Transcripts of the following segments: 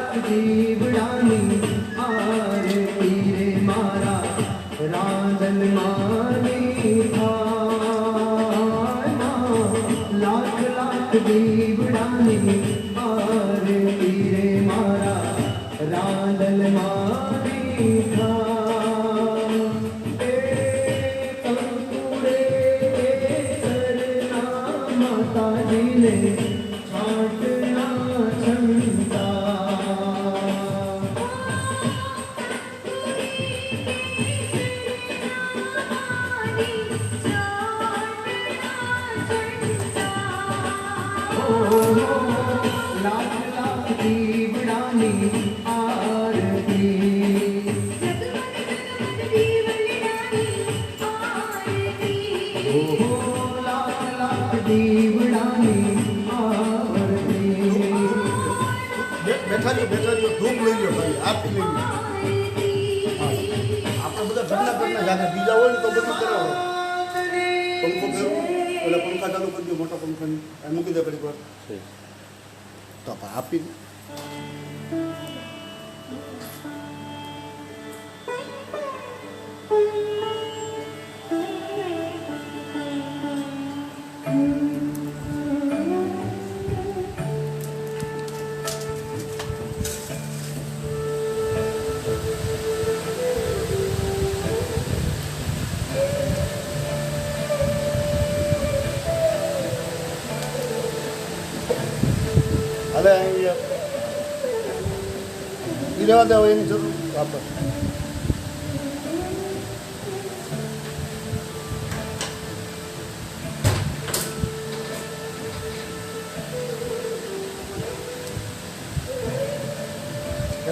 लाख दीवड़ानी आरती रे मारा रांधन मानी खाना लाख लाख दीवड़ानी आरती रे मारा रांधन मानी खा छाटना क्षमता लाख लाख दीवड़ानी आरती लाख लाख दीवड़ानी બેઠા રહ્યો ધૂપ લઈ લો ભાઈ આપી લઈ લો આપણે બધા ઘરના જાને બીજા હોય ને તો બધું કરાવો પંખો ફેરવો એટલે પંખા ચાલુ કરી દો મોટા પંખાની મૂકી દે ઘડી વાર તો આપણે આપી અરે અહીંયા રહેવા દેવા એની જરૂર વાપર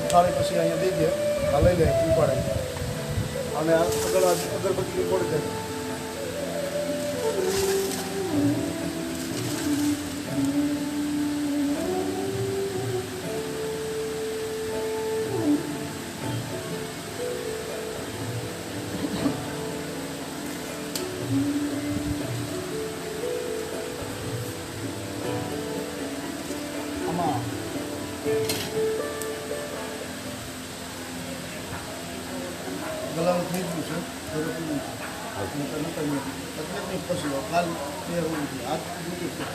થાળી પછી અહીંયા દઈ દે આ લઈ લે ઉપાડે અને અગરબત્તી ઉપાડી દે ગલાનું થઈ ગયું છે પછી કાલ પહેરવું છે હાથ દૂધું છે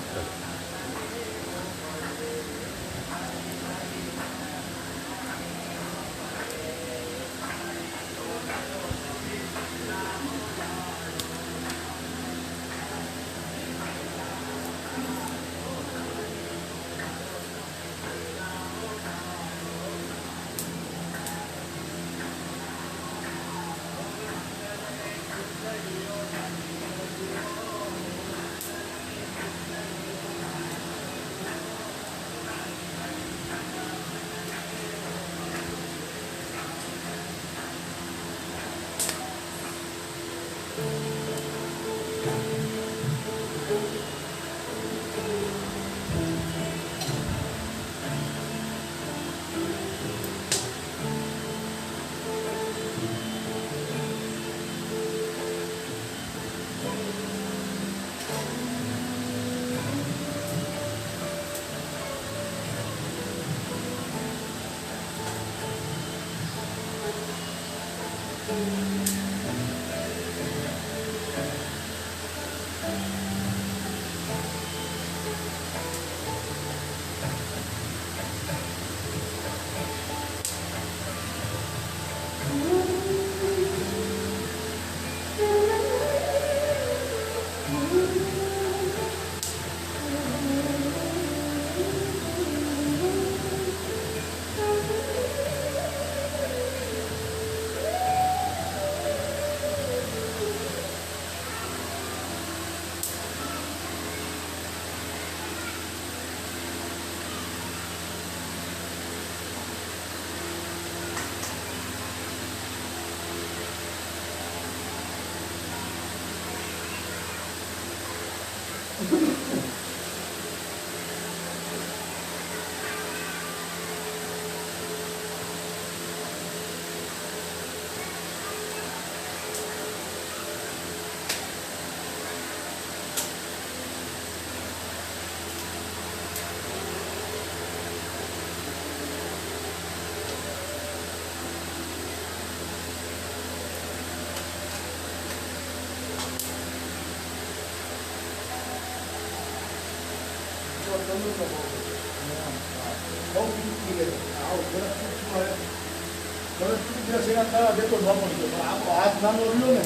સેના તારા દેતો ન પડતો પણ આખો હાથ નાનો રહ્યો ને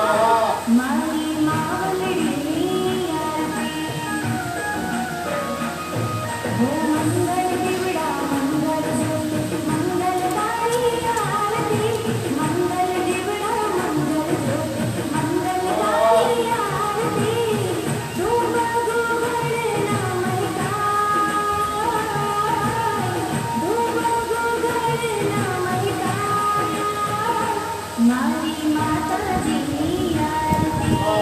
મારી માવલડીની આરતી હો મંગલ દીવડા મંગલ જ્યોત મંગલકારી આરતી મંગલ દીવડા મંગલ જ્યોત મંગલકારી આરતી ધૂપ ગુગળના મહિકા મારી માતાજીની આરતી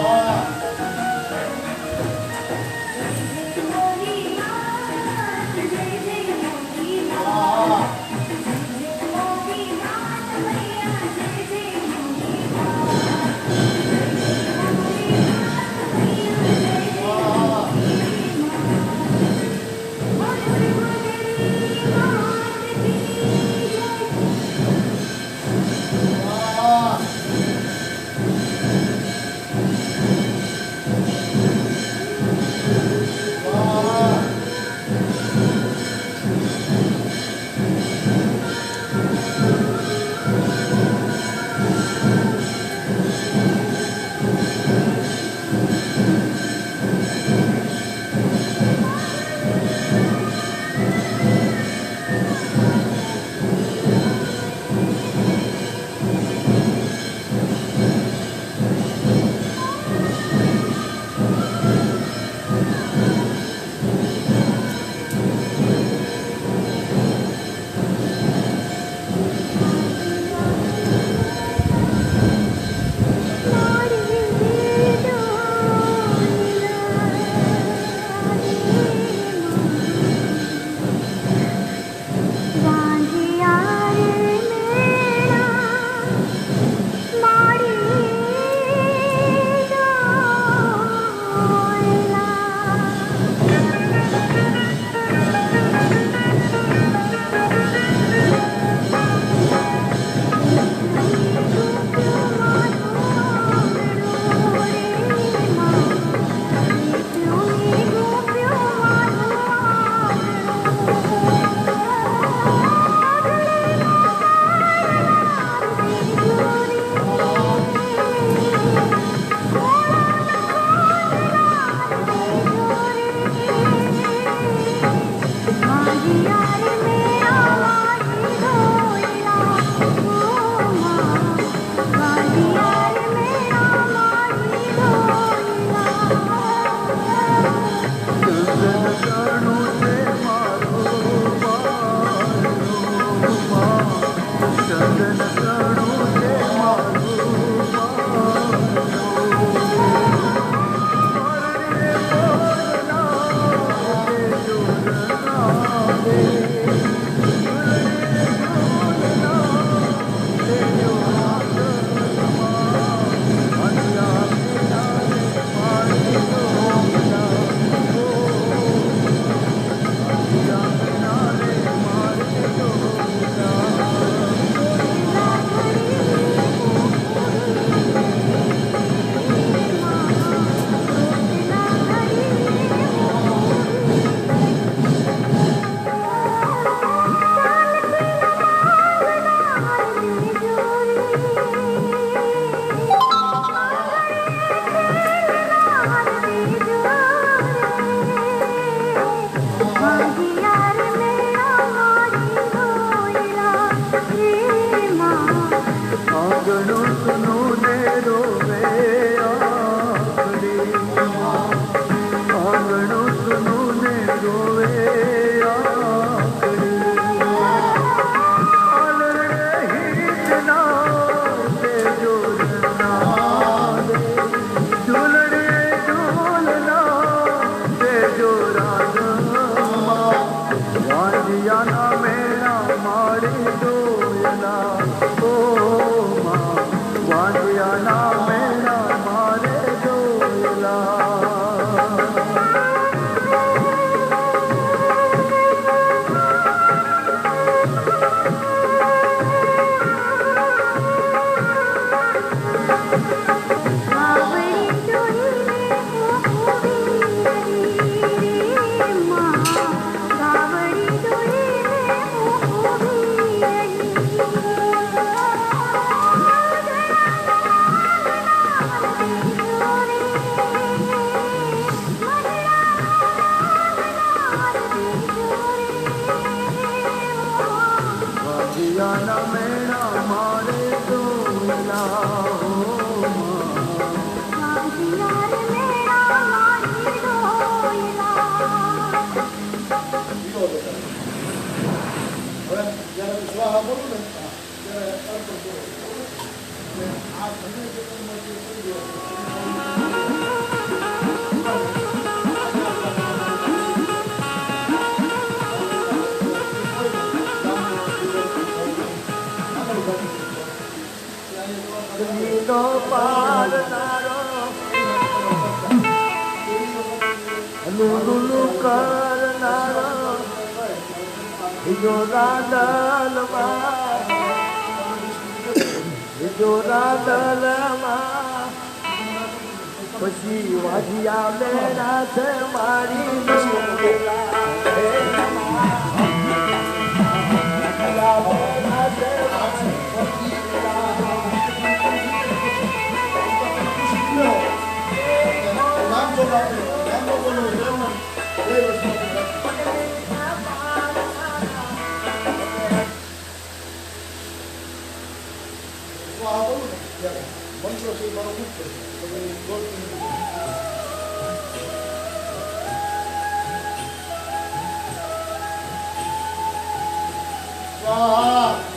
स्वाहा बोलू ने अर्पण करो आ भजन कीर्तनમાંથી કરી નો પારનારો લુલુ કરનારો જો રાદલમાં પછી વાજિયા મેરા છે મારી નામ બોલાવો નામ બોલો જય વૈષ્ણવ स्वाहा बोलू ने ત્યારે મંત્રો છે મારો મુક્ત છે તમે ગોળ स्वाहा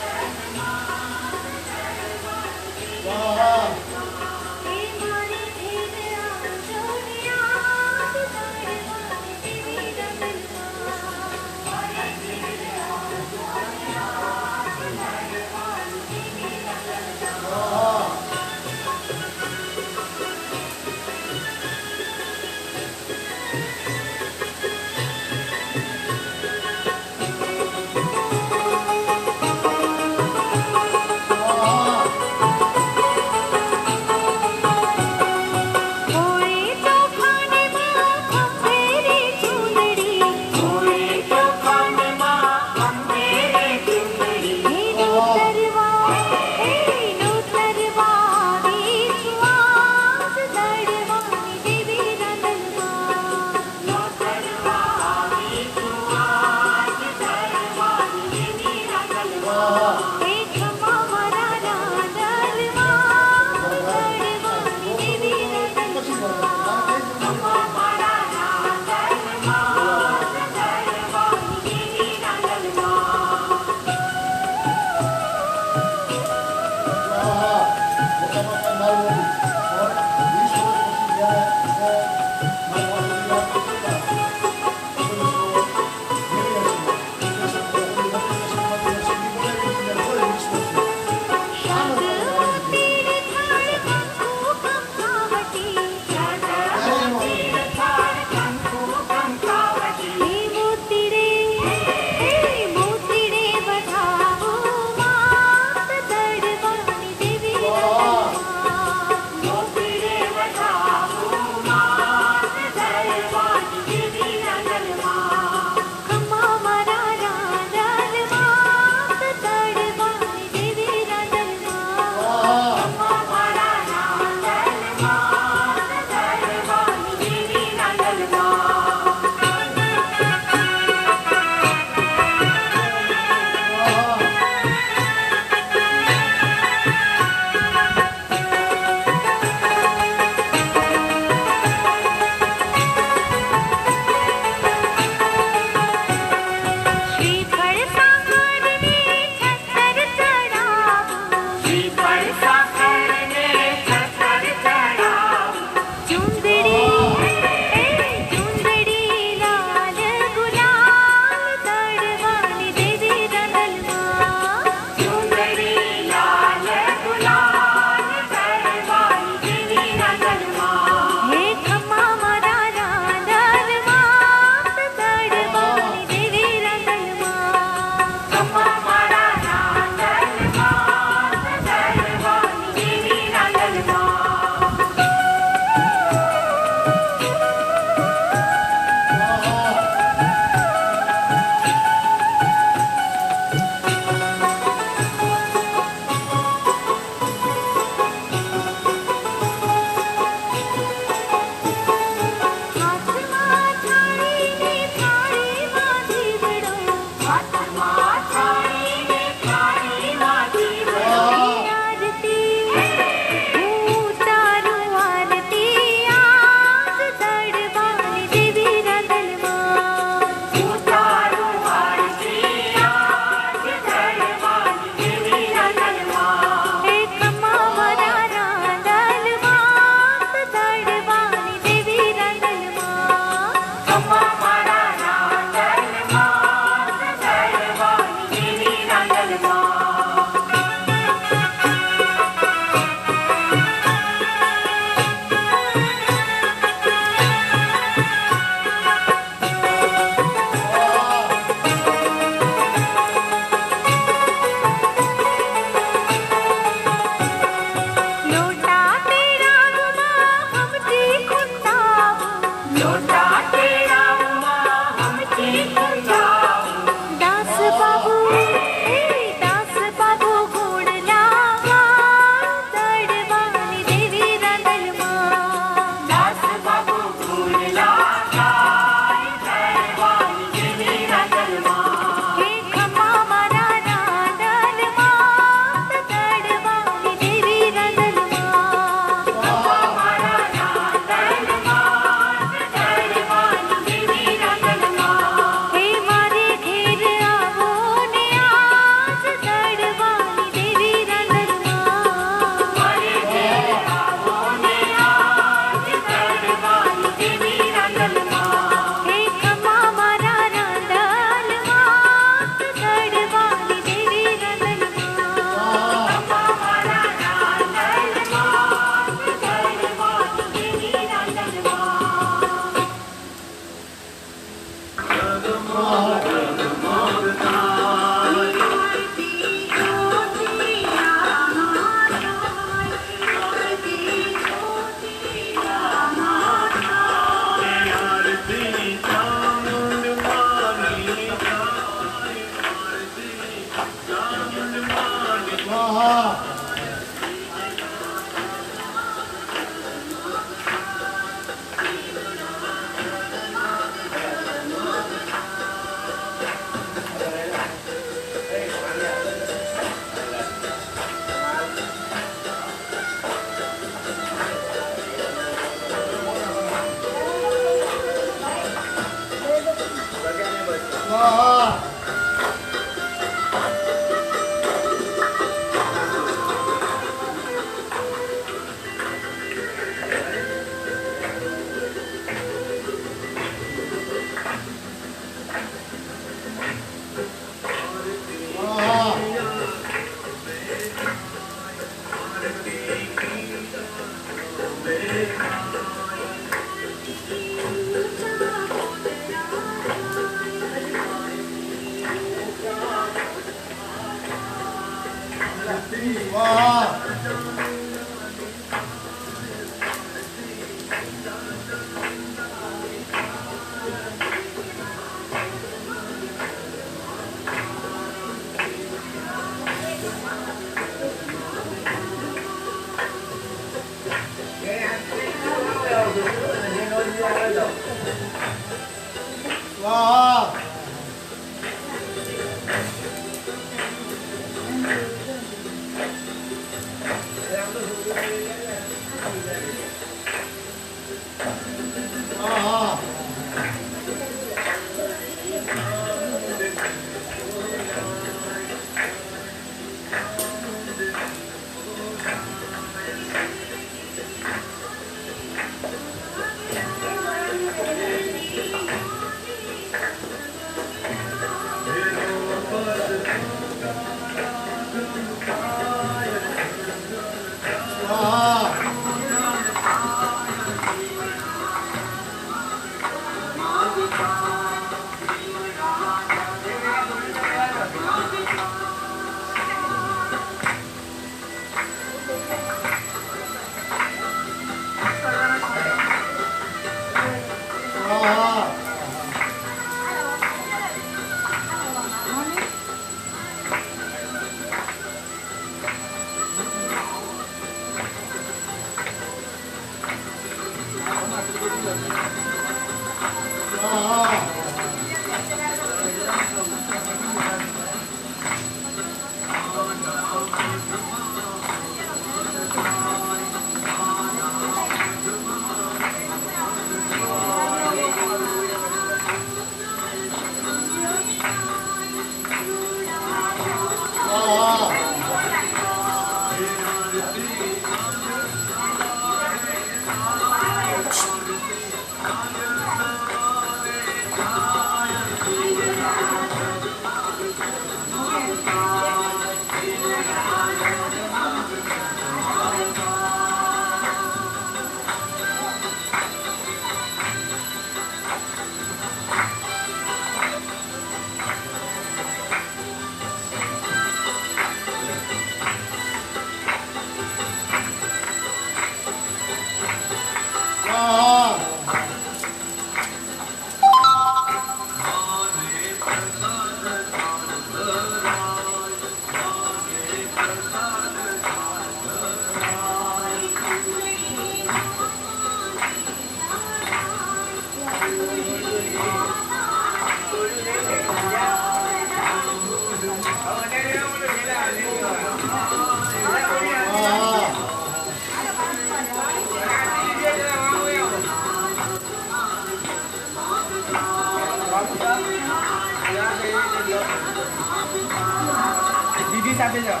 દીદી સાથે જાઓ.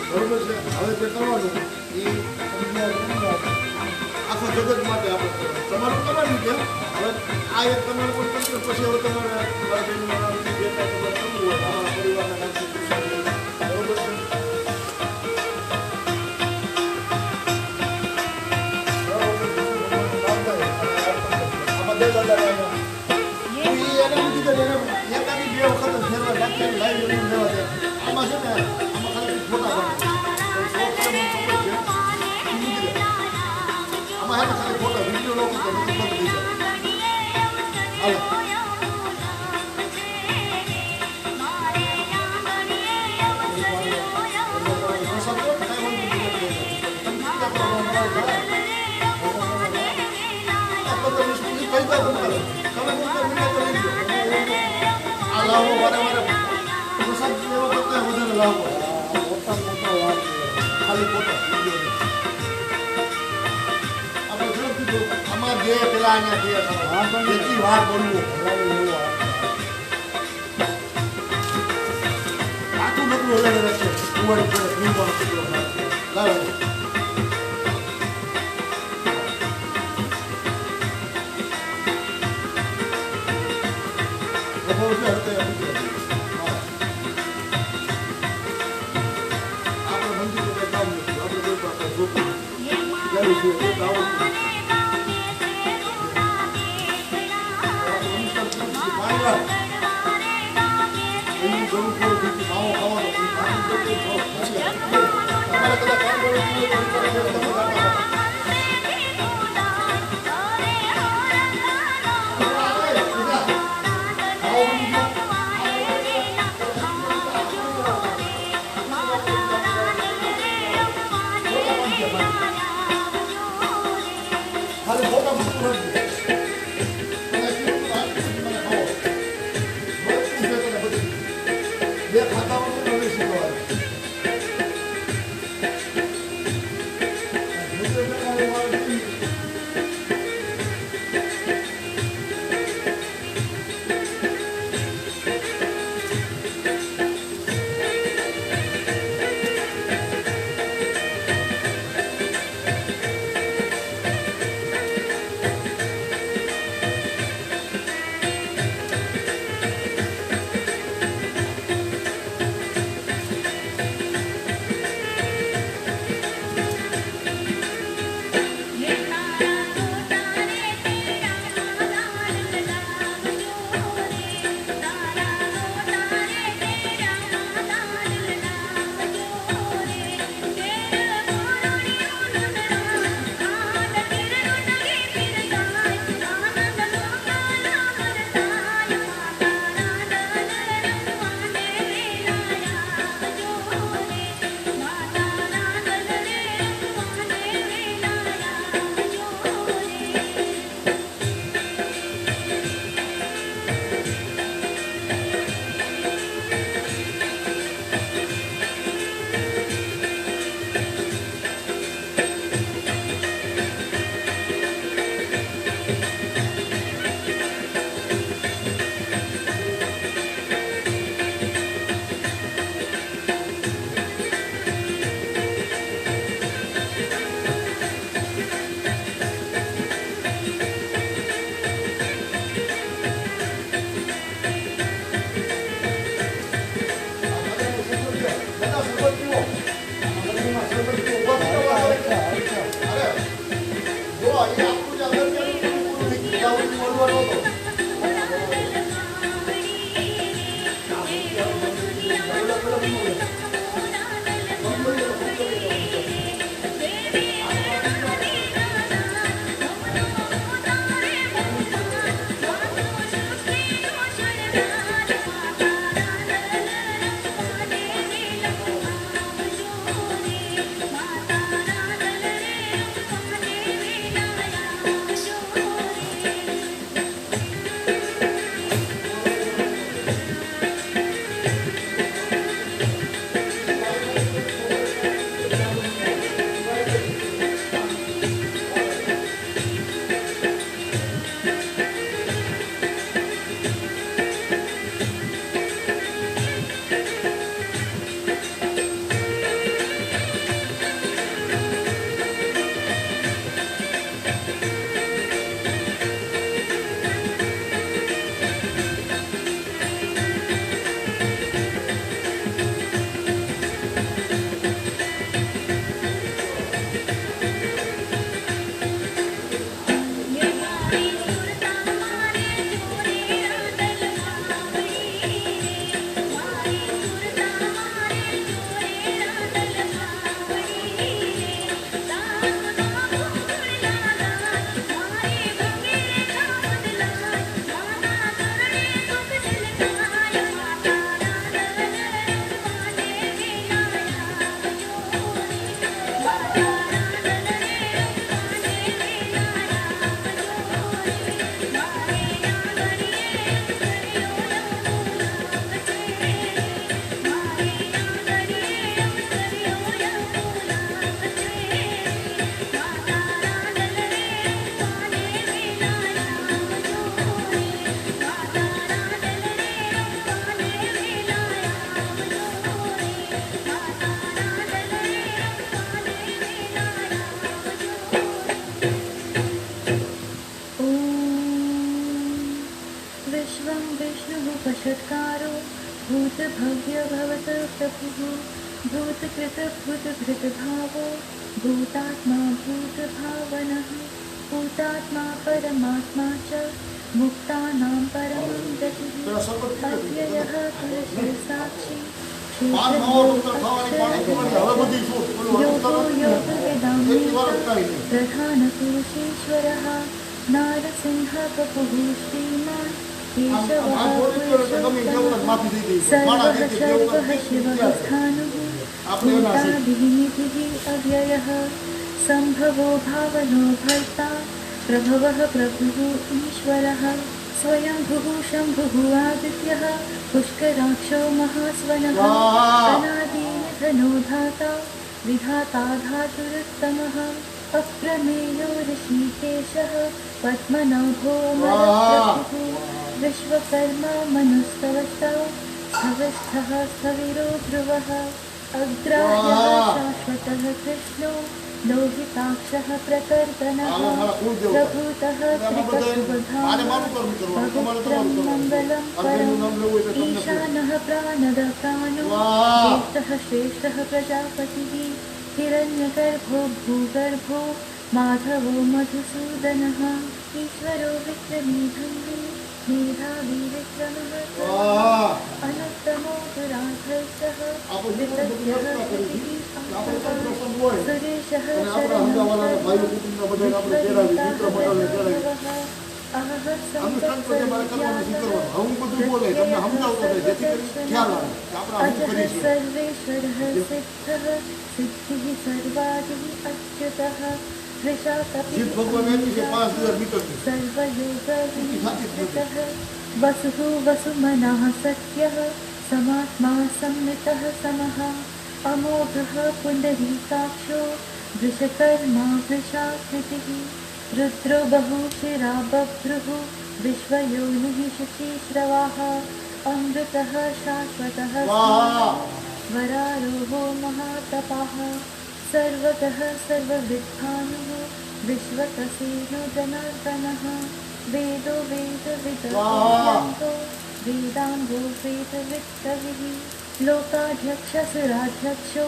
બરોબર છે. હવે જે કરવાનું એ આખા જગત માટે આપણે તમારું તમારી રીતે હવે આ એક તમારું પણ તંત્ર પછી હવે તમારે જે કાંઈ તમારે કરવું હોય તમારા પરિવારના નામથી બરોબર છે. આમાં બે બધા એના બીજી કરી એકાદી બે વખત ફેરવા રાખીને લાવી લેવા દે. આમાં છે ને આમાં ખાલી ફોટા આમાં હે ને ખાલી ફોટા વિડીયો લોકો તો નથી બંધ થઈ જાય. હાલો લાવો વારે વારે પ્રસાદ લેવા કરતા વધારે લાવો ખાલી ફોટો આપણે ઝડપથી જો આમાં જે પેલા અહીંયા જે કેટલી વાર બોલવું આટલું બધું વધારે રહેશે કુંવારી પડે પીવાનું કેટલો લાવો આપણે છે એક આવડતું षट्कारो भूतभव्य भवत प्रभुः भूतकृत भूतभृतभावो भूतात्मा भूतभावनः भूतात्मा परमात्मा च मुक्तानां परमं गतिः अव्ययः पुरुषः साक्षी योगो योगवेदान्वितः प्रधानपुरुषेश्वरः नारसिंहः वपुः श्रीमान् केशवः पुरुषोत्तमः सर्वः सर्वः शिवः स्थाणुः भूतादिनिधिः अव्ययः सम्भवो भावनो भर्ता प्रभवः प्रभुः ईश्वरः स्वयंभुः शम्भुः आदित्यः पुष्कराक्षो महास्वनः अनादिनिधनो धाता विधाता धातुरुत्तमः अप्रमेयो ऋषिकेशः पद्मनाभो अमरप्रभुः विश्वकर्मा मनुस्तवष्टा स्थवस्थः स्थविरो ध्रुवः अग्राह्यः शाश्वतः कृष्णो लोहिताक्षः प्रकर्दनः प्रभूतः त्रिपशुवधामः पवित्रं मङ्गलं परम् ईशानः प्राणदः प्राणो ज्येष्ठः श्रेष्ठः प्रजापतिः हिरण्यगर्भो भूगर्भो माधवो मधुसूदनः ईश्वरो विक्रमी भङ्गी मेधावी विक्रमः अनुत्तमो दुराधर्षः वितत्यः सुरेशः सर्वेश्वरः सिद्धः सिद्धिः सर्वादिः अच्युतः सर्वयोगविनिर्जितः वसुः वसुमनः सत्यः समात्मा संमितः समः अमोघः पुण्डरीकाक्षो वृषकर्मा वृषाकृतिः रुद्रो बहुशिरा बभ्रुः विश्वयोनिः शुचिश्रवाः अमृतः शाश्वतः वरारोहो महातपः सर्वतः सर्वविद्भानुः विश्वतसेनो जनार्दनः वेदो वेदविदो वेदाङ्गो वेदवित्तविः लोकाध्यक्षसुराध्यक्षो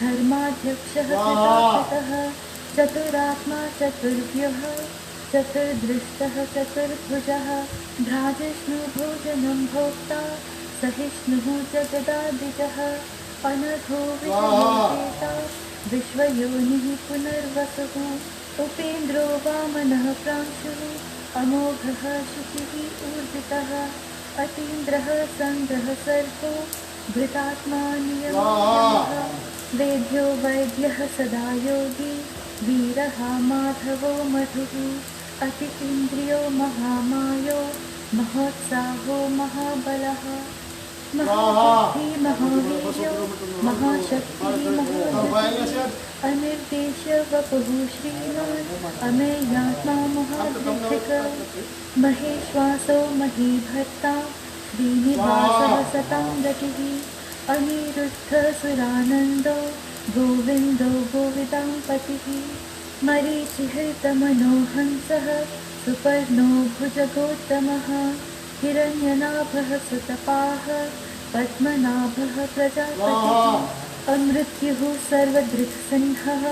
धर्माध्यक्षः पितापितः चतुरात्मा चतुर्भ्यः चतुर्दृष्टः चतुर्भुजः भ्राजिष्णु भोजनं भोक्ता सहिष्णुः जगदादिजः अनघो विषयेता विश्वयोनिः पुनर्वसुः उपेन्द्रो वामनः प्रांशुः अमोघः शुचिः ऊर्जितः अतीन्द्रः सन्द्रः सर्पो भृतात्मा नियमः वेद्यो वैद्यः सदा योगी वीरः माधवो मधुः अति इन्द्रियो महामायो महोत्साहो महाबलः महाबुद्धिः महावीर्यो महाशक्तिः महाधीः अनिर्देश्य वपुः श्रीमान् अमेयात्मा महाधिक महेश्वासो महीभर्ता श्रीनिवासः सतां गतिः अनिरुद्धः सुरानन्दो गोविन्दो गोविदाम्पतिः मरीचिहृतमनोहंसः सुपर्णो भुजगोत्तमः हिरण्यनाभः सुतपाः पद्मनाभः प्रजापतिः अमृत्युः सर्वदृक्सिंहः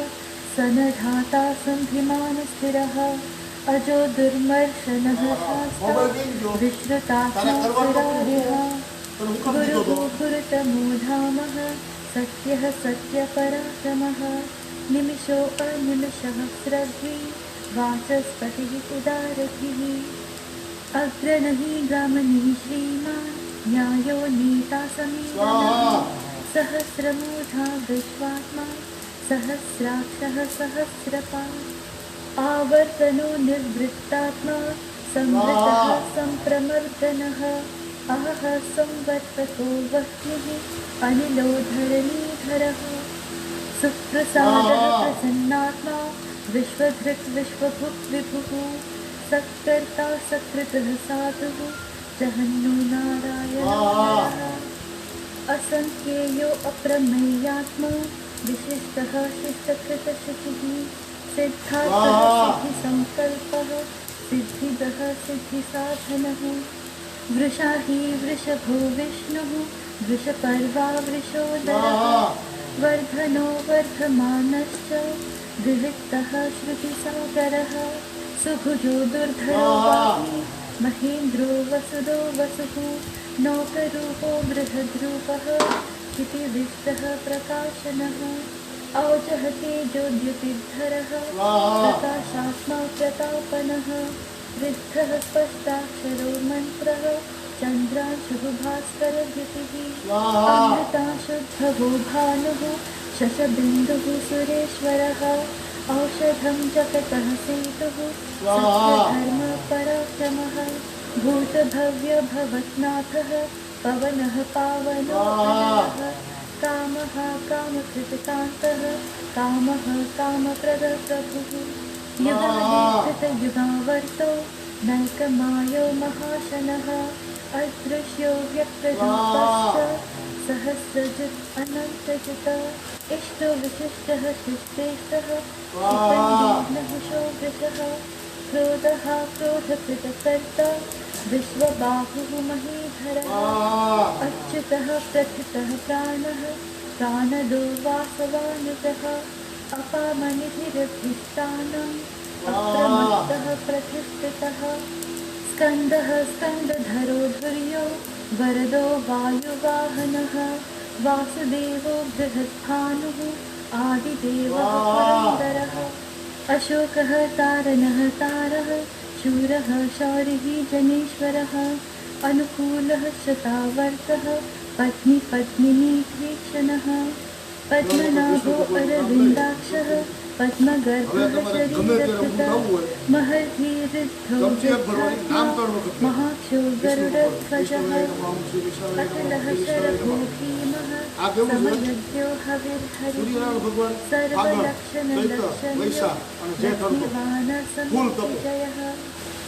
सनधाता सन्धिमानस्थिरः अजो दुर्मर्शनः शास्ता विश्रुतात्मासुरारिः गुरुः गुरुतमो धामः सत्यः सत्यपराक्रमः निमिषो अनिमिषः स्रग्वी वाचस्पतिः उदारथिः अग्रणही गामनी श्रीमान् न्यायो नीता समीरणः सहस्रमूढा विश्वात्मा सहस्राक्षः सहस्रपात् आवर्तनो निर्वृत्तात्मा संवृतः सम्प्रमर्दनः अहः संवर्तको वह्निः अनिलो धरणीधरः सुप्रसादः प्रसन्नात्मा विश्वधृक् विश्वभुक् विभुः सत्कर्ता सत्कृतः साधुः जहन्नो नारायणः असंख्येयो अप्रमेयात्मा विशिष्टः शिष्टकृतशुचिः सिद्धार्थः सिद्धिसङ्कल्पः सिद्धिदः सिद्धिसाधनः वृषाही वृषभो विष्णुः वृषपर्वा वृषोदरः वर्धनो वर्धमानश्च विविक्तः श्रुतिसागरः सुभुजो दुर्धरो वापी महेन्द्रो वसुदो वसुः नौकरूपो बृहद्रूपः क्षितिविष्टः प्रकाशनः औजः तेजोद्युतिधरः प्रकाशात्मा प्रतापनः वृद्धः स्पष्टाक्षरो मन्त्रः चन्द्रांशुः भास्करद्युतिः अमृताशुद्धवो भानुः शशबिन्दुः सुरेश्वरः औषधं जगतः सेतुः सत्यधर्मपराक्रमः भूतभव्यभवत्नाथः पवनः पावनो अनलः कामः कामकृतकान्तः कामः कामप्रदः प्रभुः युगादिकृतयुगावर्तो नैकमायो महाशनः अदृश्यो व्यक्तरूपश्च सहस्रजित् अनन्तजित् इष्टो विशिष्टः शिष्टेष्टः नहुषो वृषः क्रोधः क्रोधकृतकर्ता विश्वबाहुः महीधरः अच्युतः प्रथितः प्राणः प्राणदो वासवानुतः अपामनिधिरधिष्ठानम् अप्रमत्तः प्रतिष्ठितः स्कन्दः स्कन्दधरो धुर्यो वरदो वायुवाहनः वासुदेवो बृहद्भानुः आदिदेवः पुरन्दरः अशोकः तारनः तारः शूरः शौरिः जनेश्वरः अनुकूलः शतावर्तः पत्नीपत्मिनीभीषणः पद्मनाभो अरविन्दाक्षः पद्मगर्भः शरीरकृतः महर्षिरिद्धो महाक्षो गरुडध्वजः अतुलः शरभो भीमः समयज्ञो हविर्हरिः सर्वलक्षणलक्षणः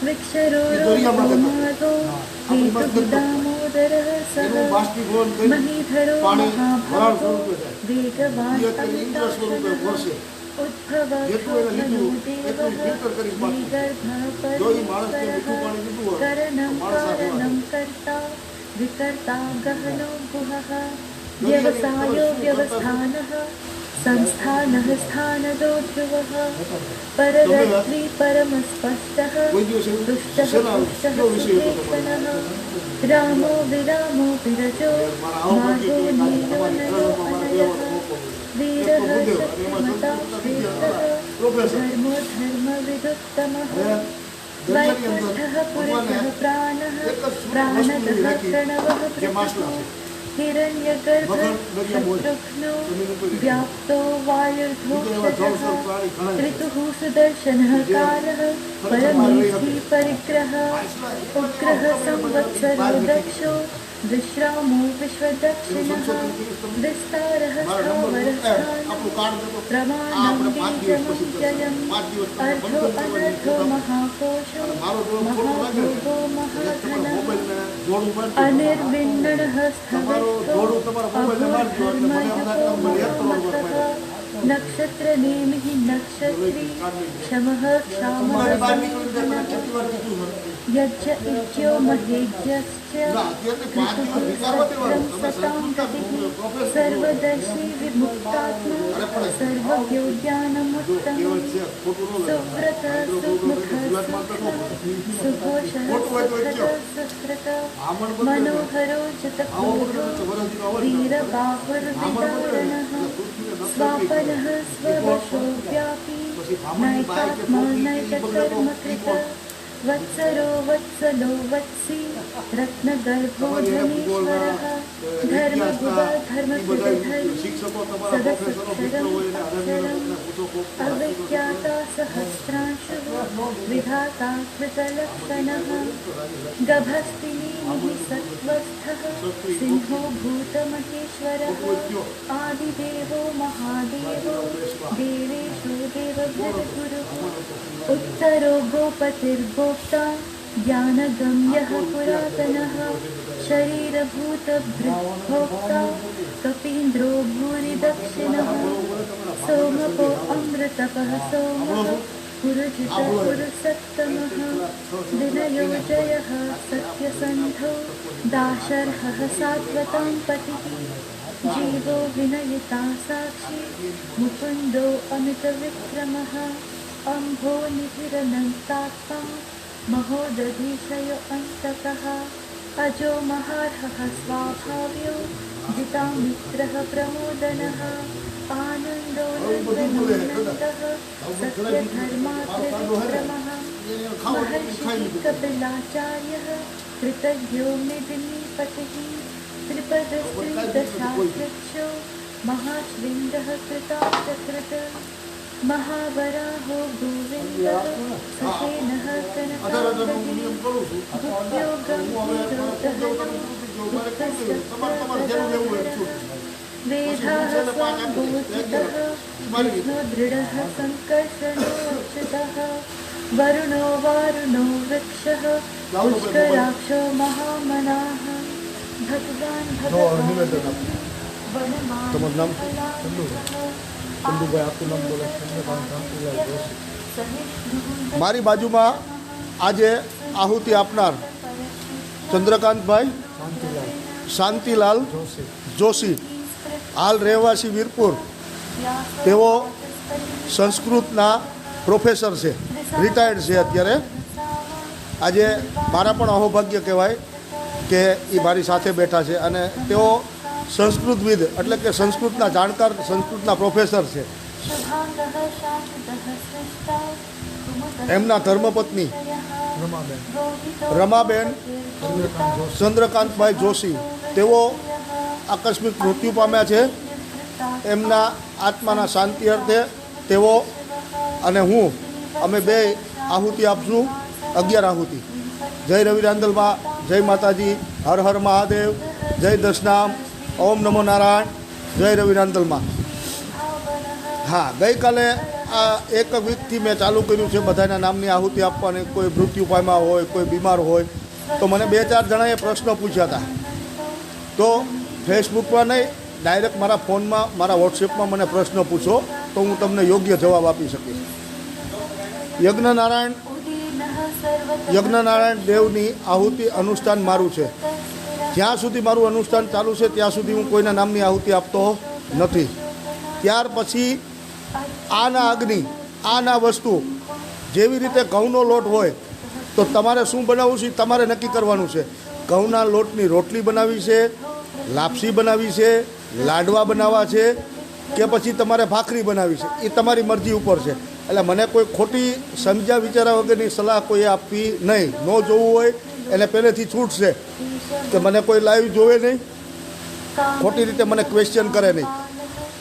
विक्षरो रोमागो हेतुदामोदरः सः महीधरो महाभागो वेगवान् अमिताक्षणः करणं कारणं कर्ता विकर्ता गहनो गुहः व्यवसायो व्यवस्थानः संस्थानः स्थानदो ध्रुवः पररत्री परमस्पष्टः दुष्टः पुष्टः सुखेक्षणः रामो विरामो विरजो मार्गो नीलो नरो अनयः वीरः शक्तिमता श्रेष्ठः धर्मो धर्मविदुत्तमः वैकुण्ठः पुरुषः प्राणः प्राणदः प्रणवः प्रभुः हिरण्यगर्भः शत्रुघ्नो व्याप्तो वायुर्धूषः ऋतुः सुदर्शनः कालः परमेष्ठी परिग्रहः उग्रः संवत्सरो दक्षो विश्रामो विश्वदक्षिणः विस्तारः स्थावरः प्रमाणं बीजमुज्जयम् अर्धो अनर्धो महाकोशो महाभोगो महाधनः अनिर्विण्णः स्थविष्ठो अभोधर्मयुतो नक्षत्रनेमिः नक्षत्री क्षमः क्षामः यज्ञ इज्यो महेज्यश्च ऋतुः सतां गतिः सर्वदर्शी विमुक्तात्मा सर्वज्ञो ज्ञानमुत्तमः सुव्रतः सुमुखः सुघोषः सुकृतः मनोहरो जतक्रोधो वीरबाहुर्विदारणः स्वापनः स्ववशो व्यापी नैकात्मा नैककर्मकृतः वत्सरो वत्सलो वत्सी रत्नगर्भो धनीश्वरः धर्मगुहा धर्मकृतधर्मी सदसक्षरम् अक्षरम् अविज्ञाता सहस्रांशुः विधाता कृतलक्षणः गभस्तिनीः सत्त्वस्थः सिंहो भूतमहेश्वरः आदिदेवो महादेवो देवेषु देवव्रतगुरुः उत्तरो गोपतिर्गोप्ता ज्ञानगम्यः पुरातनः शरीरभूतभृद्भोक्ता कपीन्द्रो भूरिदक्षिणः सोमपो अमृतपः सोमः पुरुजितः पुरुषोत्तमः विनयोजयः सत्यसन्धो दाशर्हः सात्वतां पतिः जीवो विनयिता साक्षी मुकुन्दो अमितविक्रमः अम्भो निधिरनन्तात्मा महोदधिशयो अन्तकः अजो महार्हः स्वाभाव्यो जितामित्रः प्रमोदनः आनन्दो निर्गुणोऽनन्तः सत्यधर्मात्मविक्रमः महर्षिः कपिलाचार्यः कृतज्ञो मेदिनीपतिः त्रिपदस्त्रिदशाध्यक्षो महाश्लिङ्गः कृतार्थकृत महावराहो गोविन्दः ससेनः कनकाङ्गदी भुक्त्यो गम्भीरोदहनो वेदाः स्वाम्बोधितः विष्णो दृढः सङ्कर्षणोच्युतः वरुणो वारुणो वृक्षः पुष्कराक्षो महामनाः भगवान् તમારું નામ? ચંદુભાઈ, આપનું નામ બોલો. મારી બાજુમાં આજે આહુતિ આપનાર ચંદ્રકાંતભાઈ શાંતિલાલ જોશી, હાલ રહેવાસી વીરપુર. તેઓ સંસ્કૃતના પ્રોફેસર છે, રિટાયર્ડ છે અત્યારે. આજે મારા પણ અહોભાગ્ય કહેવાય કે એ મારી સાથે બેઠા છે અને તેઓ સંસ્કૃતવિદ એટલે કે સંસ્કૃતના જાણકાર, સંસ્કૃતના પ્રોફેસર છે. એમના ધર્મપત્ની રમાબેન ચંદ્રકાંતભાઈ જોશી, તેઓ આકસ્મિક મૃત્યુ પામ્યા છે. એમના આત્માના શાંતિ અર્થે તેઓ અને હું અમે બે આહુતિ આપશું, 11 આહુતિ. જય રવિ રાંદલમાં, જય માતાજી, હર હર મહાદેવ, જય દશનામ, ઓમ નમો નારાયણ, જય રવિ રાંદલમાં. હા, ગઈકાલે આ એક વીકથી મેં ચાલુ કર્યું છે બધાના નામની આહુતિ આપવાની. કોઈ મૃત્યુ પામ્યા હોય, કોઈ બીમાર હોય, તો મને 2-4 જણાએ પ્રશ્નો પૂછ્યા હતા. તો ફેસબુકમાં નહીં, ડાયરેક્ટ મારા ફોનમાં, મારા વોટ્સએપમાં મને પ્રશ્ન પૂછો તો હું તમને યોગ્ય જવાબ આપી શકીશ. યજ્ઞનારાયણ દેવની આહુતિ અનુષ્ઠાન મારું છે. જ્યાં સુધી મારું અનુષ્ઠાન ચાલુ છે ત્યાં સુધી હું કોઈના નામની આહુતિ આપતો નથી. ત્યાર પછી આના અગ્નિ, આના વસ્તુ, જેવી રીતે ઘઉંનો લોટ હોય તો તમારે શું બનાવવું છે તમારે નક્કી કરવાનું છે. ઘઉંના લોટની રોટલી બનાવી છે, લાપસી બનાવી છે, લાડવા બનાવવા છે કે પછી તમારે ભાખરી બનાવી છે, એ તમારી મરજી ઉપર છે. એટલે મને કોઈ ખોટી સમજ્યા વિચાર્યા વગરની સલાહ કોઈ આપવી નહીં. ન જોવું હોય એને પહેલેથી છૂટ છે કે મને કોઈ લાઈવ જોવે નહીં, ખોટી રીતે મને ક્વેશ્ચન કરે નહીં.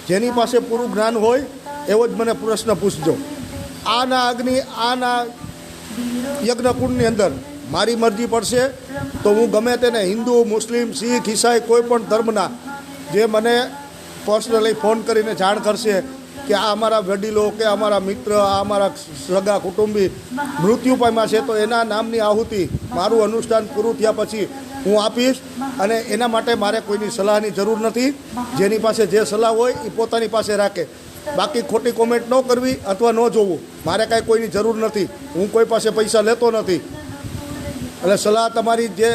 જેની પાસે પૂરું જ્ઞાન હોય એવો જ મને પ્રશ્ન પૂછજો. આના અગ્નિ, આના યજ્ઞકુંડની અંદર મારી મરજી પડશે તો હું ગમે તેને હિન્દુ, મુસ્લિમ, શીખ, ઈસાઈ, કોઈ પણ ધર્મના જે મને પર્સનલી ફોન કરીને જાણ કરશે કે આ અમારા વડીલો કે અમારા મિત્ર, આ અમારા સગા કુટુંબી મૃત્યુ પામ્યા છે, તો એના નામની આહુતિ મારું અનુષ્ઠાન પૂરું થયા પછી હું આપીશ. અને એના માટે મારે કોઈની સલાહની જરૂર નથી. જેની પાસે જે સલાહ હોય એ પોતાની પાસે રાખે. બાકી ખોટી કોમેન્ટ ન કરવી અથવા ન જોવું, મારે કાંઈ કોઈની જરૂર નથી. હું કોઈ પાસે પૈસા લેતો નથી. એટલે સલાહ તમારી જે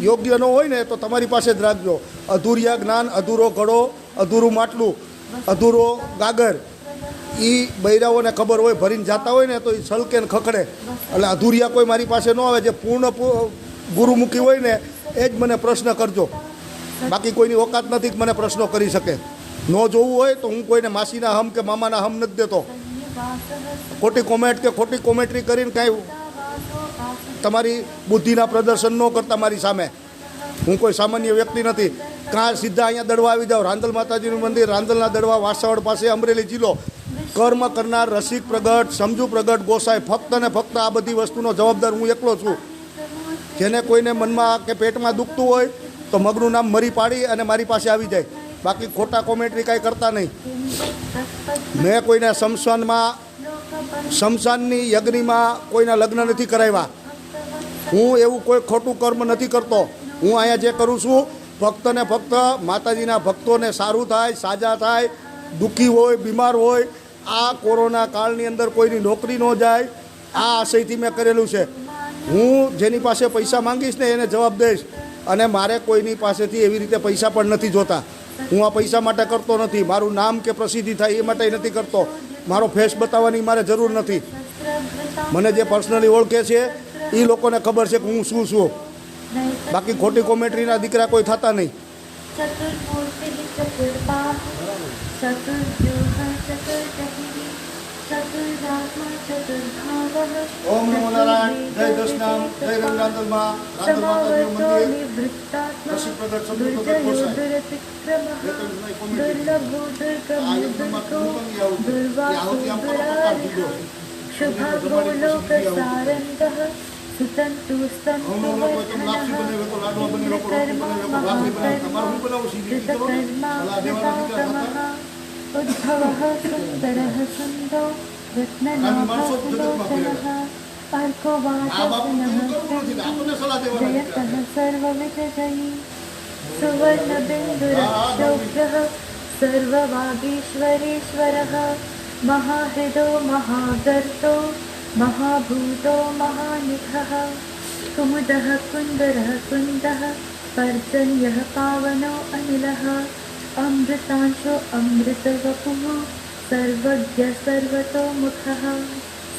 યોગ્ય ન હોય ને તો તમારી પાસે જ રાખજો. અધૂરિયા જ્ઞાન, અધૂરો ઘડો, અધૂરું માટલું, અધૂરો ગાગર, એ બૈરાઓને ખબર હોય, ભરીને જતા હોય ને તો એ છલકે ને ખખડે. એટલે અધૂરિયા કોઈ મારી પાસે ન આવે. જે પૂર્ણ ગુરુમુખી હોય ને એ જ મને પ્રશ્ન કરજો. બાકી કોઈની ઓકાત નથી કે મને પ્રશ્નો કરી શકે. ન જોવું હોય તો હું કોઈને માસીના હમ કે મામાના હમ નથી દેતો. ખોટી કોમેન્ટ કે ખોટી કોમેન્ટ્રી કરીને કાંઈ તમારી બુદ્ધિના પ્રદર્શન ન કરતા મારી સામે. હું કોઈ સામાન્ય વ્યક્તિ નથી. કાં સીધા અહીંયા દડવા આવી જાઓ. રાંદલ માતાજીનું મંદિર, રાંદલના દડવા, વાસાવડ પાસે, અમરેલી જિલ્લો. કર્મ કરનાર રસિક પ્રગટ, સમજુ પ્રગટ ગોસાઈ, ફક્ત ને ફક્ત આ બધી વસ્તુનો જવાબદાર હું એકલો છું. જેને કોઈને મનમાં કે પેટમાં દુખતું હોય તો મગનું નામ મરી પાડી અને મારી પાસે આવી જાય. બાકી ખોટા કોમેન્ટ્રી કાંઈ કરતા નહીં. મેં કોઈને શમશાનની યજ્ઞમાં કોઈના લગ્ન નથી કરાવ્યા. હું એવું કોઈ ખોટું કર્મ નથી કરતો. હું અહીંયા જે કરું છું ફક્ત ને ફક્ત માતાજીના ભક્તોને સારું થાય, સાજા થાય, દુઃખી હોય, બીમાર હોય, આ કોરોના કાળની અંદર કોઈની નોકરી ન જાય, આ આશયથી મેં કરેલું છે. હું જેની પાસે પૈસા માંગીશ ને એને જવાબ દઈશ અને મારે કોઈની પાસેથી એવી રીતે પૈસા પણ નથી જોતા. હું આ પૈસા માટે કરતો નથી. મારું નામ કે પ્રસિદ્ધિ થાય એ માટે નથી કરતો. મારો ફેસ બતાવવાની મારે જરૂર નથી. મને જે પર્સનલી ઓળખે છે એ લોકોને ખબર છે કે હું શું છું. બાકી ખોટી કોમેન્ટ્રીના દીકરા કોઈ થતા નહીં. ઓમ નમો નારાયણ. જય દશનામ. જય રંગાંતલમાં રાંધલ મંદિર રસી પ્રગટ સમૃદ્ધ પ્રગટ उद्भवः सुन्दरः सुन्दो रत्ननाभसुलोचनः अर्को वाचस्विनः जयतः सर्वविजयी सुवर्णबिन्दुरक्षोभ्रः सर्ववागीश्वरेश्वरः महाहृदो महागर्तो महाभूतो महानिधः कुमुदः कुन्दरः कुन्दः पर्जन्यः पावनो अनिलः अमृतांशो अमृतवपुः सर्वज्ञ सर्वतोमुखः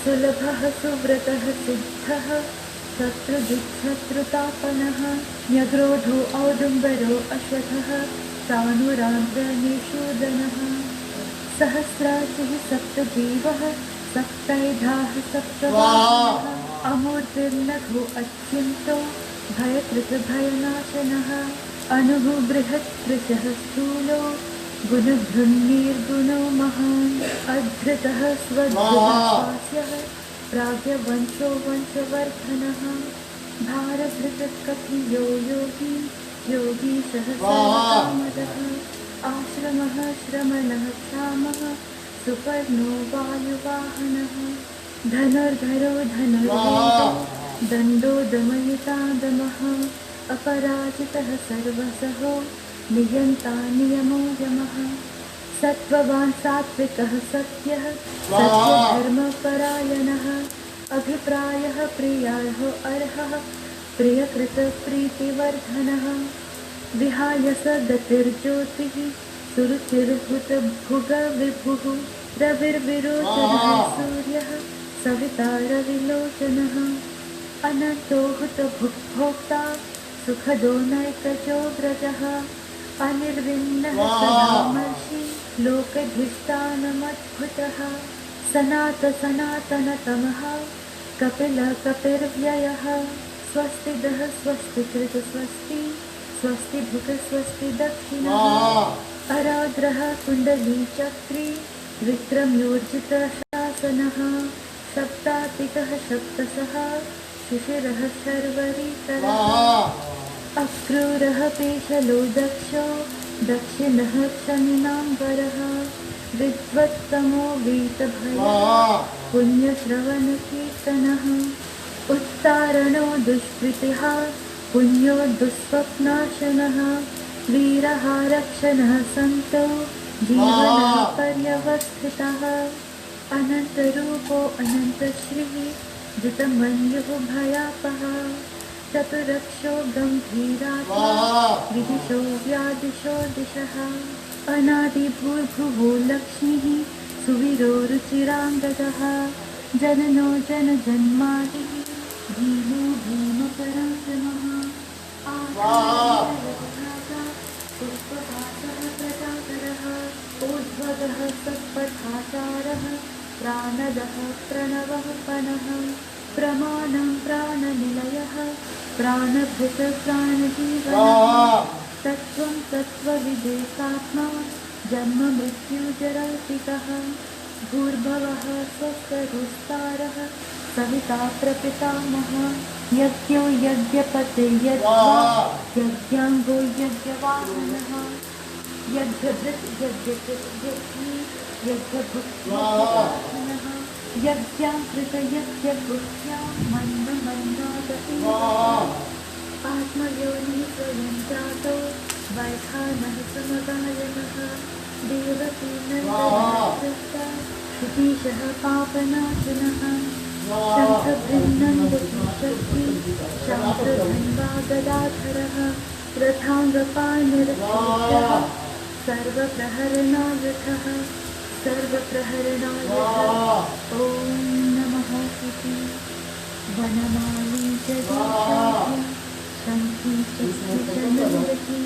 सुलभः सुव्रतः सिद्धः शत्रुजिच्छत्रुतापनः न्यग्रोधो औदुम्बरो अश्वथः सानुरान्द्रनिषूदनः सहस्राचिः सप्तजीवः सप्तैधाः सप्तवाहनः अमूर्तिर्नघो अचिन्तो भयकृतभयनाशनः अनुः बृहत्कृशः स्थूलो गुणभृन्निर्गुणो महान् अधृतः स्वधृतः प्राज्ञवंशो वंशवर्धनः भारभृतकथियो योगी योगीशः सर्वकामदः आश्रमः श्रमणः क्षामः सुपर्णो वायुवाहनः धनुर्धरो धनुर्वेदो दण्डो दमयिता दमः अपराजितः सर्वसहो नियन्ता नियमो यमः सत्त्ववान् सात्विकः सत्यः सत्यधर्मपरायणः अभिप्रायः प्रियाः अर्हः प्रियकृतप्रीतिवर्धनः विहाय स गतिर्ज्योतिः सुरुचिर्हुतभुगविभुः रविर्विरोचनः सूर्यः सविता रविलोचनः अनन्तो हुतभुग्भोक्ता सुखदो नैकचोग्रजः अनिर्विण्णः सदामर्षि लोकधिष्ठानमद्भुतः सनातनतमः कपिर्व्ययः स्वस्तिदः स्वस्तिकृत स्वस्ति स्वस्तिभुक स्वस्ति दक्षिणः अराद्रः कुण्डलीचक्री विक्रम्योर्जितशासनः सप्तातिकः सप्तसः शिशिरः शर्वरीकरः अक्रूरः पेशलो दक्षो दक्षिणः शनिनाम्बरः विद्वत्तमो वीतभयः पुण्यश्रवणकीर्तनः उत्तारणो दुष्कृतिः पुण्यो दुःस्वप्नाशनः वीरः रक्षणः सन्तो जीवनः पर्यवस्थितः अनन्तरूपो अनन्तश्रीः जितमन्युः भयापः चतुरक्षो गम्भीरात्मा विदिशो व्यादिशो दिशः अनादिभूर्भुवो लक्ष्मीः सुवीरो रुचिराङ्गदः जननो जनजन्मादिः भीमो भीमपराक्रमः पुष्पवासः प्रजाकरः ऊर्ध्वगः सत्पथाचारः प्राणदः प्रणवः पनः प्रमाणं प्राणनिलयः प्राणभृत प्राणजीवनः तत्त्वं तत्त्वविदेकात्मा जन्ममृत्युजरातिकः भूर्भुवः स्वस्तरुस्तारः सविता प्रपितामहः यज्ञो यज्ञपते यज्ञाङ्गो यज्ञवाहनः यज्ञभृत् यज्ञकृत् यज्ञभुक्त्वाहनः यज्ञाङ्कृत यज्ञभुक्त्यां मन्नमन्नादपि आत्मयोनिः स्वयं जातो वैखानः समगायनः देवकी नन्दनः सृष्टा क्षितीशः पापनाशनः शङ्खभिन्नं वपुषक्ति शङ्खधन्वा गदाधरः रथाङ्गपाणिरथोऽयः सर्वप्रहरणायुधः सर्वप्रहरणायुधः ॐ नमः इति वनमाली जगत्साधि शङ्खी चक्रचन्दकी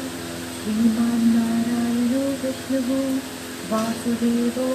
श्रीमान् नारायणो विष्णुः वासुदेवो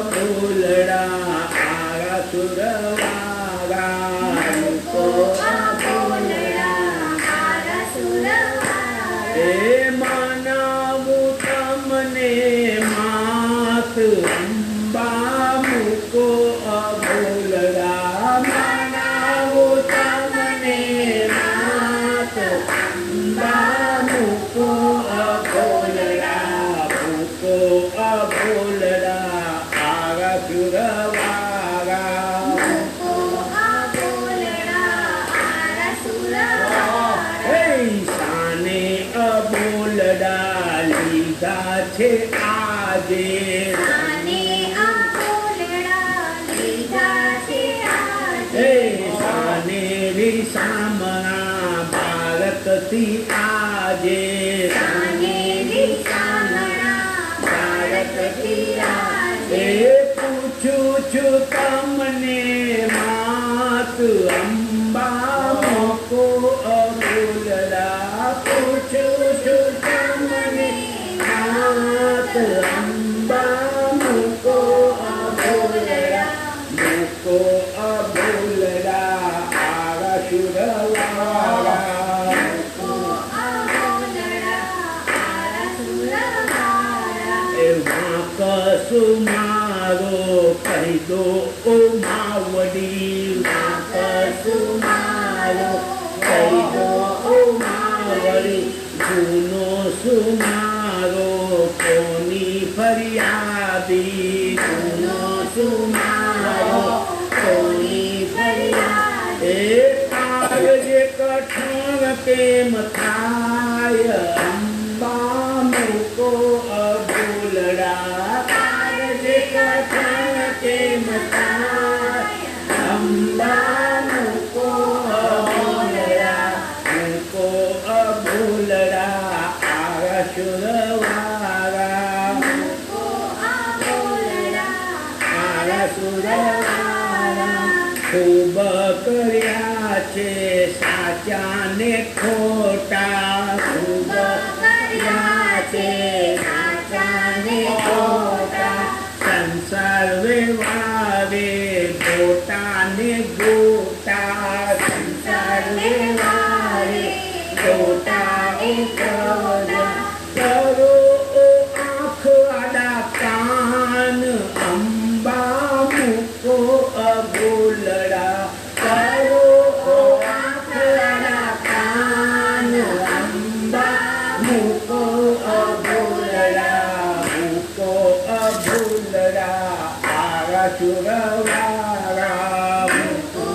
અભૂલડા આરા સુરવારા મૂકો એ માનવું તમને માત અંબા મૂકો અભૂલડા માનવું તમને માત અંબા મૂકો અભૂલડા મૂકો અભૂલડા આરા સુરવારા શાને અબોલડા લીધા છે આજે શાને રીસામણા ભારતથી આજે એ પૂછું છું તમને માત અંબા મૂકો અબોલડા પૂછું છું તમને માત અંબા મૂકો અબોલડા મૂકો અબોલડા આરા સુરવારા એમાં કશું મારો કહી દો ઓ માવડી કશું મારો કહી દો ઓ માવડી જૂનો સુમારો કોની ફરિયાદી જૂનો સુમારો કોની ફરિયાદી એ કાળજે કઠણ કેમ થાય અંબા મૂકો અભૂલડા કાળજે કઠણ કેમ થાય અંબા મૂકો અભૂલડા મૂકો અભૂલડા આરા સુરવારા આરા સુરવારા ખૂબ કર્યા છે સાચા ને ખોટા ખૂબ કર્યા છે સાચા ને ખોટા સંસાર વ્યવહારે ગોટા ને ગોટા સંસાર વ્યવહારે ગોટા કરો આંખ આડા કાન અંબા મૂકો અભૂલડા કરો આંખ આડા કાન અંબા મૂકો અભૂલડા મૂકો અભૂલડા આરા સુરવારા મૂકો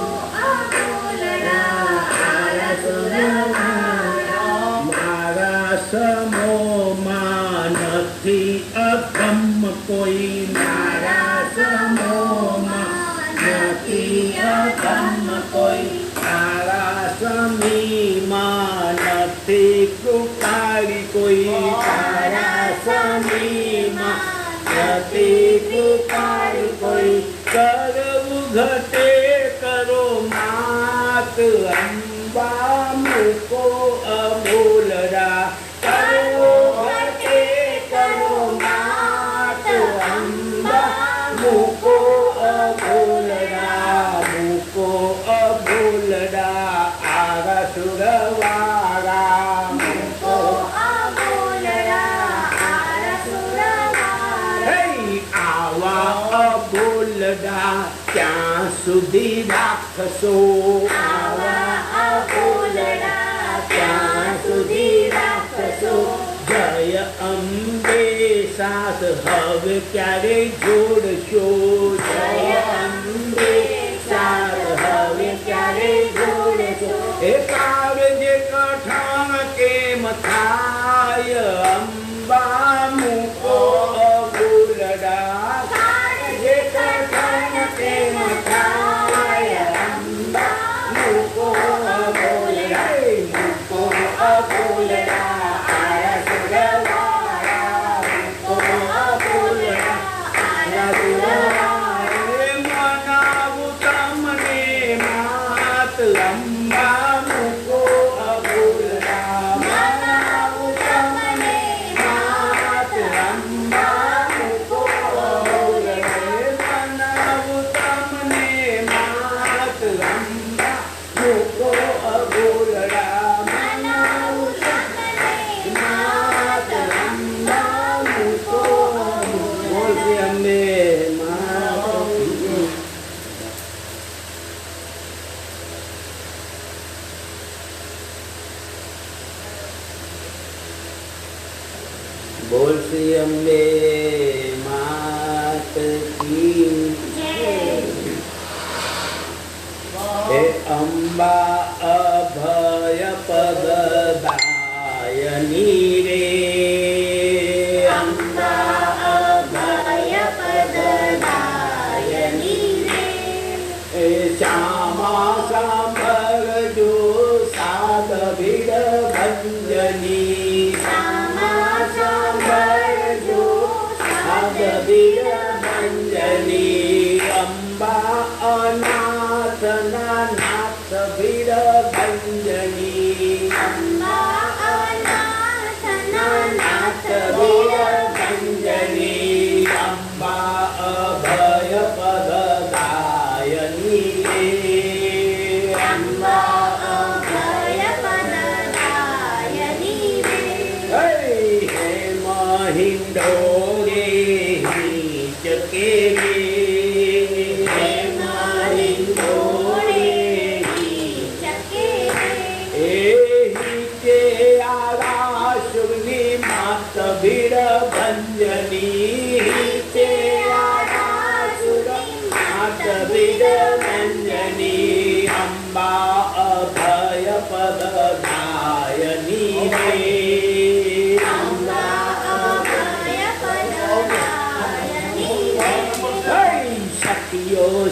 આરા સુરવારા મારા સમોમાં નથી અગમ કોઈ મારા સમોમાં નથી અગમ કોઈ તારા સમીમાં નથી કૃપાળી કોઈ તારા સમીમાં નથી કૃપાળી કોઈ કરવું ઘટે કરો માત અંબા મૂકો અબોલડા કરો ઘટે કરો માત અંબા મૂકો અબોલડા મૂકો અબોલડા આરા સુરવારા મૂકો આવા અબોલડા ત્યાં સુધી રાખશો આવા અબોલડા ત્યાં સુધી રાખશો જય અંબે સાથ હવે ક્યારે જોડશો જય અંબે સાથ હવે ક્યારે જોડશો એ કાળજે કઠણ કેમ થાય અંબા મૂકો અબોલડા કાળજે કઠણ કેમ થાય અંબા મૂકો અબોલડા મૂકો અબોલડા આરા સુરવારા મૂકો અબોલડા આરા સુરવારા મનાવું તમને માત અંબા મૂકો અબોલડા મનાવું તમને માત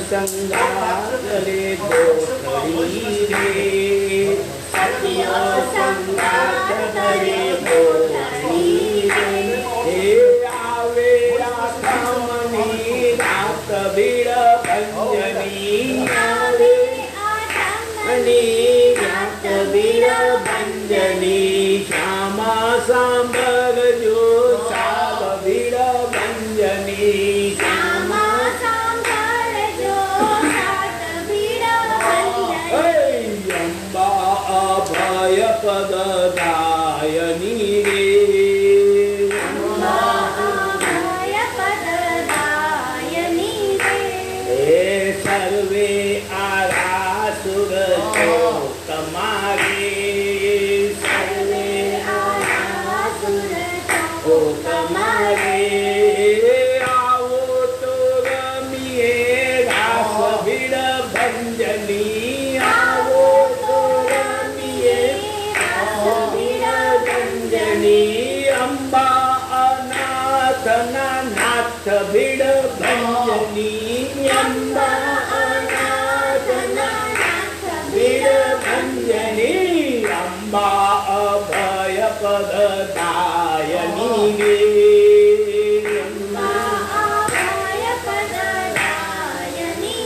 संगारे गोठड़ी रे सतियो संगात करे गोठड़ी रे हे आवे आत्मनी रात बीड़ भंजनी आवे आत्मनी रात बीड़ भंजनी श्यामा सांबर जो साल बीड़ भंजनी पददायनी रे हे सर्वे आरासुर तुम्हारे सर्वे आरासुर तुम्हारे आओ तो रमिए रास भीड़ भंजनी अंबा अनाथ नाथ भीड़ भंजनी अंबा अनाथ नाथ भीड़ भंजनी अंबा अभय पददायनी रे अंबा अभय पददायनी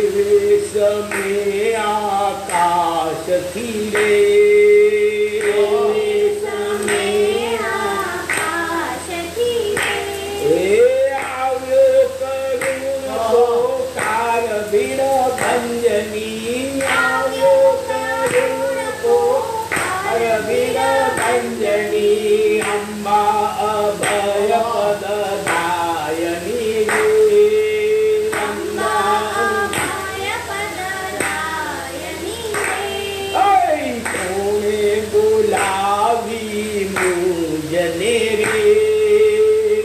रे समय आकाश थी रे अंबा अभय पददायनी रे अंबा अभय पददायनी रे कोने बुलावी मुझने रे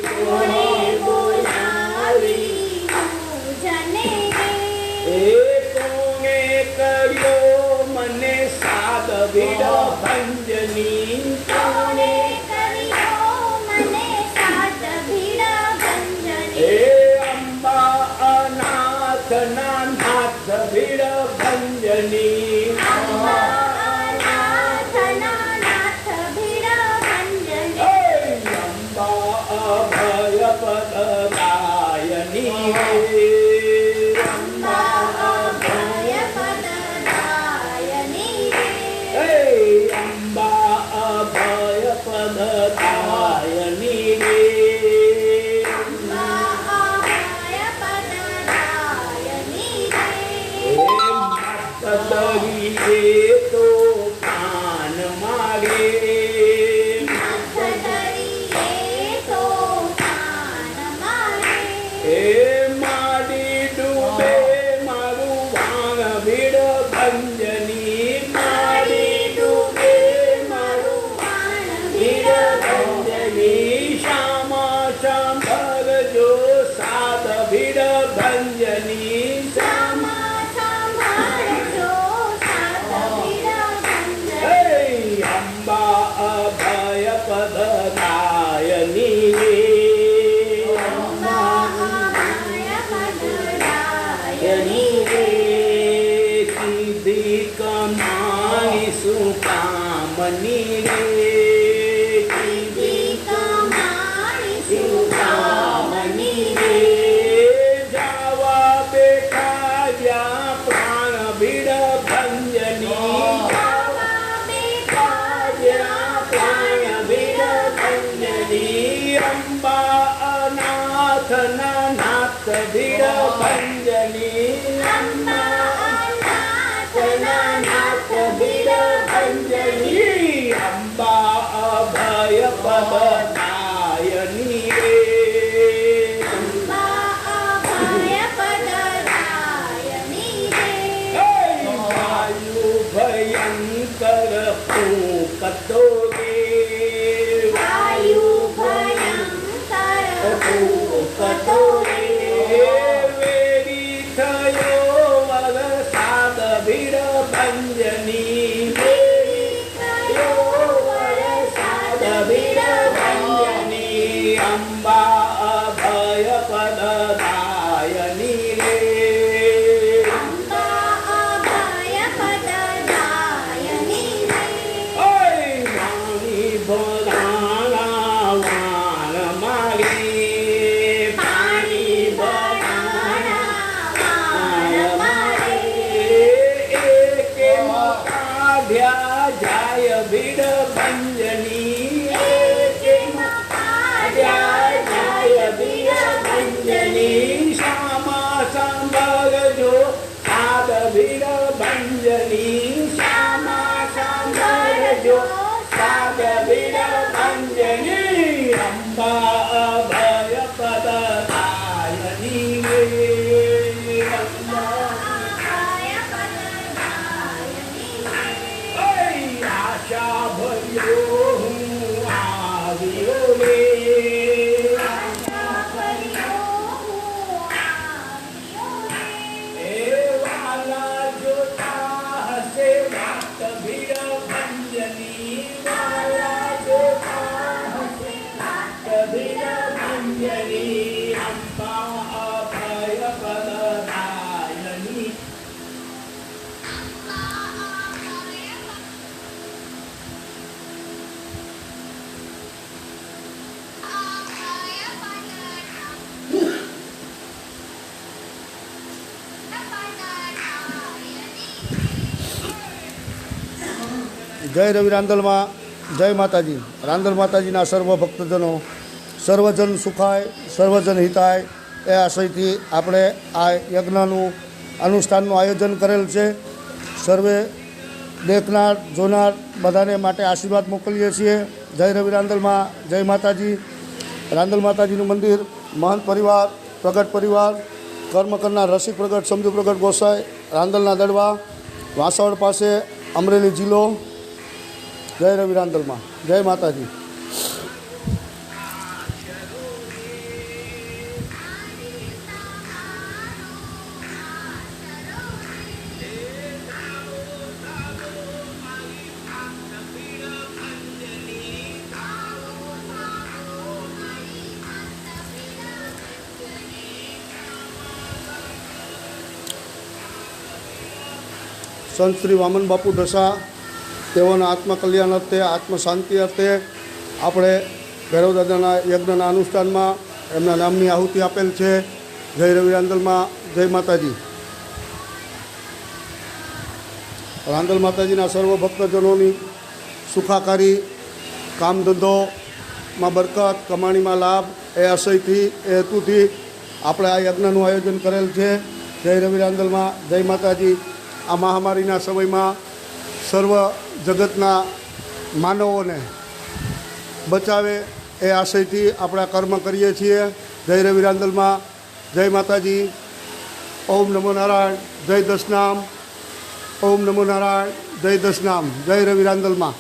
कोने बुलावी मुझने रे कोने करियो मने साध भीड़ भंजनी नाथ भीड़ भंजनी अंबा अनाथ नाथ भीड़ भंजनी अंबा अभय पददायनी अंबा अभय पददायनी अंबा अभय पददायनी दरिए तो कान मारे दरिए तो कान मारे मारी डूबे मारू भांग भीड़ भंजनी मारी डूबे मारू भांग भीड़ भंजनी श्यामा सांभर जो साध भीड़ भंजनी अभय पददायनी रे अंबा अभय पददायनी रे सीधी कमाई सुकामनी रे सीधी कमाई सुकामनी रे जावा बेटा या प्राण भीड़ भंजनी अंबा अनाथ नाथ भीड़ भंजनी अंबा अनाथ नाथ भीड़ भंजनी अंबा अभय पददायनी रे વેરી થયો વરસાદ ભીડ ભંજની અંબા અભય પદદાયની રે વાણી ભરાણા વાણ મારી પાણી એકે કાઢ્યા જાય ભીડ ભંજની શ્યામા સાંભળજો સાદ ભીડ ભંજની શ્યામા સાંભળજો સાદ ભીડ ભંજની અંબા અભય પદદાયની આશા ભર્યો હું આવ્યો રે જય રવિ રાંદલમાં જય માતાજી. રાંદલ માતાજીના સર્વ ભક્તજનો સર્વજન સુખાય સર્વજન હિતાય એ આશયથી આપણે આ યજ્ઞનું અનુષ્ઠાનનું આયોજન કરેલ છે. સર્વે દેખનાર જોનાર બધાને માટે આશીર્વાદ મોકલીએ છીએ. જય રવિ રાંદલમાં જય માતાજી. રાંદલ માતાજીનું મંદિર મહંત પરિવાર પ્રગટ પરિવાર કર્મ કરનાર રસિક પ્રગટ સમજુ પ્રગટ ગોસાઈ રાંદલના દડવા વાસવડ પાસે અમરેલી જિલ્લો. જય રવિ રાંદલમાં જય માતાજી. સંત શ્રી વામન બાપુ ઢસા તેઓના આત્મકલ્યાણ અર્થે આત્મશાંતિ અર્થે આપણે ભૈરવ દાદાના યજ્ઞના અનુષ્ઠાનમાં એમના નામની આહુતિ આપેલ છે. જય રવિ રાંદલમાં જય માતાજી. રાંદલ માતાજીના સર્વ ભક્તજનોની સુખાકારી કામ ધંધોમાં બરકત કમાણીમાં લાભ એ આશયથી એ હેતુથી આપણે આ યજ્ઞનું આયોજન કરેલ છે. જય રવિ રાંદલમાં જય માતાજી. આ મહામારીના સમયમાં સર્વ જગતના માનવોને બચાવે એ આશયથી આપણે કર્મ કરીએ છીએ. જય રવિ રાંદલમાં જય માતાજી. ઓમ નમો નારાયણ જય દશનામ. ઓમ નમો નારાયણ જય દશનામ. જય રવિ રાંદલમાં.